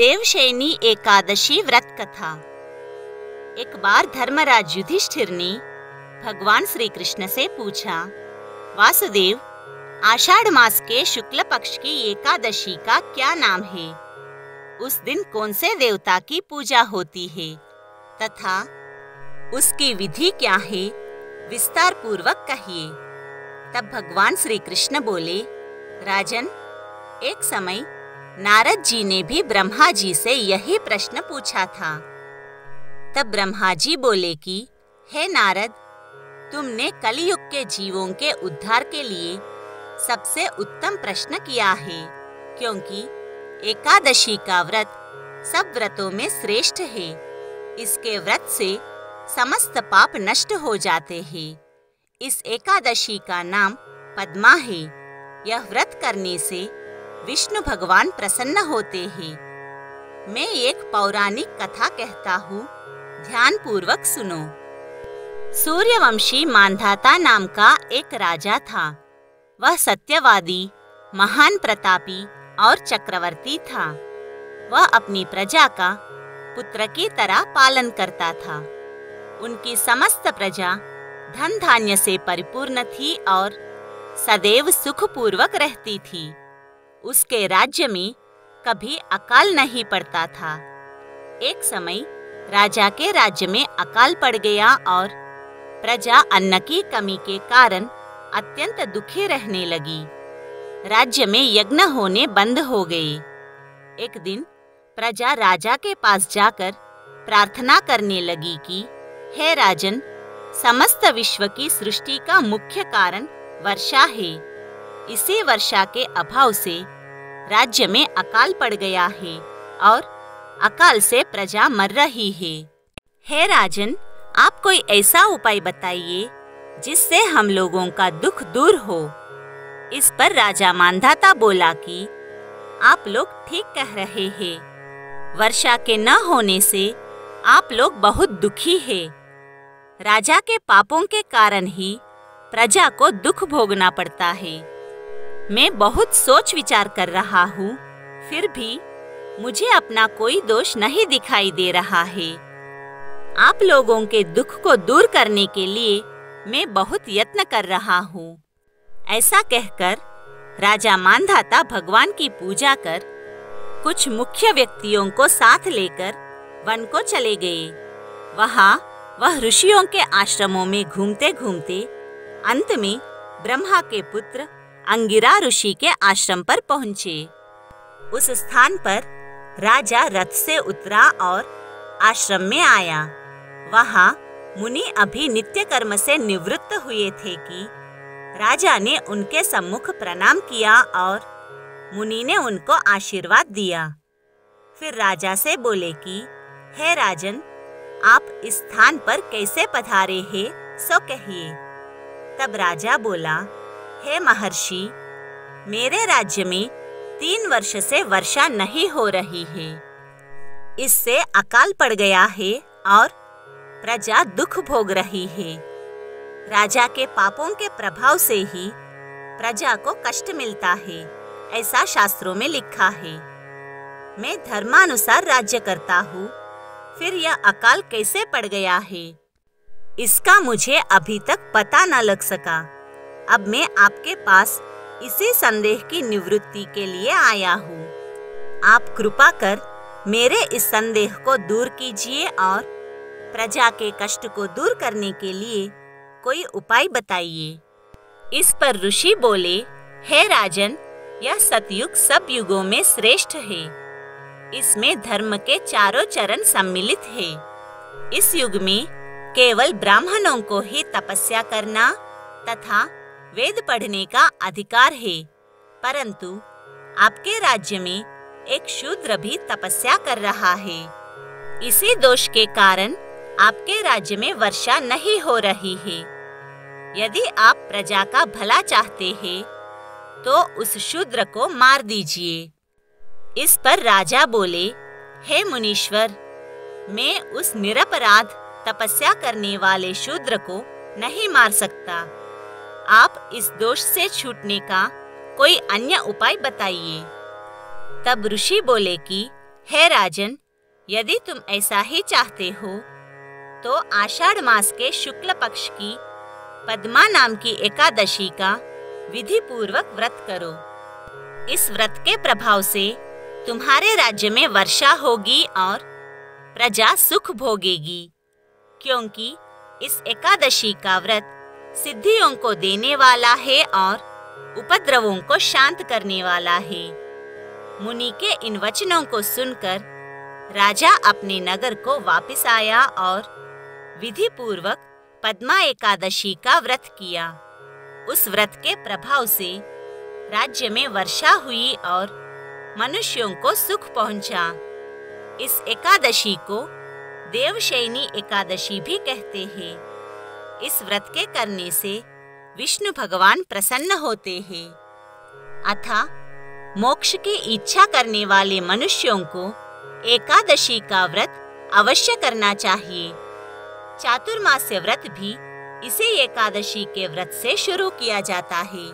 देवशयनी एकादशी व्रत कथा। एक बार धर्मराज युधिष्ठिर ने भगवान श्री कृष्ण से पूछा, वासुदेव, आषाढ़ मास के शुक्ल पक्ष की एकादशी का क्या नाम है? उस दिन कौन से देवता की पूजा होती है तथा उसकी विधि क्या है? विस्तार पूर्वक कहिए। तब भगवान श्री कृष्ण बोले, राजन, एक समय नारद जी ने भी ब्रह्मा जी से यही प्रश्न पूछा था। तब ब्रह्मा जी बोले कि हे नारद, तुमने कलयुग के जीवों के उद्धार के लिए सबसे उत्तम प्रश्न किया है, क्योंकि एकादशी का व्रत सब व्रतों में श्रेष्ठ है। इसके व्रत से समस्त पाप नष्ट हो जाते हैं। इस एकादशी का नाम पद्मा है। यह व्रत करने से विष्णु भगवान प्रसन्न होते हैं। मैं एक पौराणिक कथा कहता हूँ, ध्यान पूर्वक सुनो। सूर्यवंशी मांधाता नाम का एक राजा था। वह सत्यवादी, महान प्रतापी और चक्रवर्ती था। वह अपनी प्रजा का पुत्र की तरह पालन करता था। उनकी समस्त प्रजा धन धान्य से परिपूर्ण थी और सदैव सुखपूर्वक रहती थी। उसके राज्य में कभी अकाल नहीं पड़ता था। एक समय राजा के राज्य में अकाल पड़ गया और प्रजा अन्न की कमी के कारण अत्यंत दुखी रहने लगी। राज्य में यज्ञ होने बंद हो गए। एक दिन प्रजा राजा के पास जाकर प्रार्थना करने लगी कि हे राजन, समस्त विश्व की सृष्टि का मुख्य कारण वर्षा है। इसी वर्षा के अभाव से राज्य में अकाल पड़ गया है और अकाल से प्रजा मर रही है। हे राजन, आप कोई ऐसा उपाय बताइए जिससे हम लोगों का दुख दूर हो। इस पर राजा मांधाता बोला कि आप लोग ठीक कह रहे हैं। वर्षा के न होने से आप लोग बहुत दुखी हैं। राजा के पापों के कारण ही प्रजा को दुख भोगना पड़ता है। मैं बहुत सोच विचार कर रहा हूँ, फिर भी मुझे अपना कोई दोष नहीं दिखाई दे रहा है। आप लोगों के दुख को दूर करने के लिए मैं बहुत यत्न कर रहा हूँ। ऐसा कहकर राजा मांधाता भगवान की पूजा कर कुछ मुख्य व्यक्तियों को साथ लेकर वन को चले गए। वहाँ वह ऋषियों के आश्रमों में घूमते घूमते अंत में ब्रह्मा के पुत्र अंगिरा ऋषि के आश्रम पर पहुँचे। उस स्थान पर राजा रथ से उतरा और आश्रम में आया। वहाँ मुनि अभी नित्य कर्म से निवृत्त हुए थे कि राजा ने उनके सम्मुख प्रणाम किया और मुनि ने उनको आशीर्वाद दिया। फिर राजा से बोले कि हे राजन, आप इस स्थान पर कैसे पधारे हैं, सो कहिए। तब राजा बोला, हे महर्षि, मेरे राज्य में 3 वर्ष से वर्षा नहीं हो रही है। इससे अकाल पड़ गया है और प्रजा दुख भोग रही है। राजा के पापों के प्रभाव से ही प्रजा को कष्ट मिलता है, ऐसा शास्त्रों में लिखा है। मैं धर्मानुसार राज्य करता हूँ, फिर यह अकाल कैसे पड़ गया है, इसका मुझे अभी तक पता न लग सका। अब मैं आपके पास इसी संदेह की निवृत्ति के लिए आया हूँ। आप कृपा कर मेरे इस संदेह को दूर कीजिए और प्रजा के कष्ट को दूर करने के लिए कोई उपाय बताइए। इस पर ऋषि बोले, हे राजन, यह सतयुग सब युगों में श्रेष्ठ है। इसमें धर्म के चारों चरण सम्मिलित है। इस युग में केवल ब्राह्मणों को ही तपस्या करना तथा वेद पढ़ने का अधिकार है, परंतु आपके राज्य में एक शूद्र भी तपस्या कर रहा है। इसी दोष के कारण आपके राज्य में वर्षा नहीं हो रही है। यदि आप प्रजा का भला चाहते हैं, तो उस शूद्र को मार दीजिए। इस पर राजा बोले, हे मुनीश्वर, मैं उस निरपराध तपस्या करने वाले शूद्र को नहीं मार सकता। आप इस दोष से छूटने का कोई अन्य उपाय बताइए। तब ऋषि बोले कि हे राजन, यदि तुम ऐसा ही चाहते हो तो आषाढ़ मास के शुक्ल पक्ष की पद्मा नाम की एकादशी का विधि पूर्वक व्रत करो। इस व्रत के प्रभाव से तुम्हारे राज्य में वर्षा होगी और प्रजा सुख भोगेगी, क्योंकि इस एकादशी का व्रत सिद्धियों को देने वाला है और उपद्रवों को शांत करने वाला है। मुनि के इन वचनों को सुनकर राजा अपने नगर को वापस आया और विधि पूर्वक पद्मा एकादशी का व्रत किया। उस व्रत के प्रभाव से राज्य में वर्षा हुई और मनुष्यों को सुख पहुंचा। इस एकादशी को देवशयनी एकादशी भी कहते हैं। इस व्रत के करने से विष्णु भगवान प्रसन्न होते हैं। अतः मोक्ष की इच्छा करने वाले मनुष्यों को एकादशी का व्रत अवश्य करना चाहिए। चातुर्मास्य व्रत भी इसी एकादशी के व्रत से शुरू किया जाता है।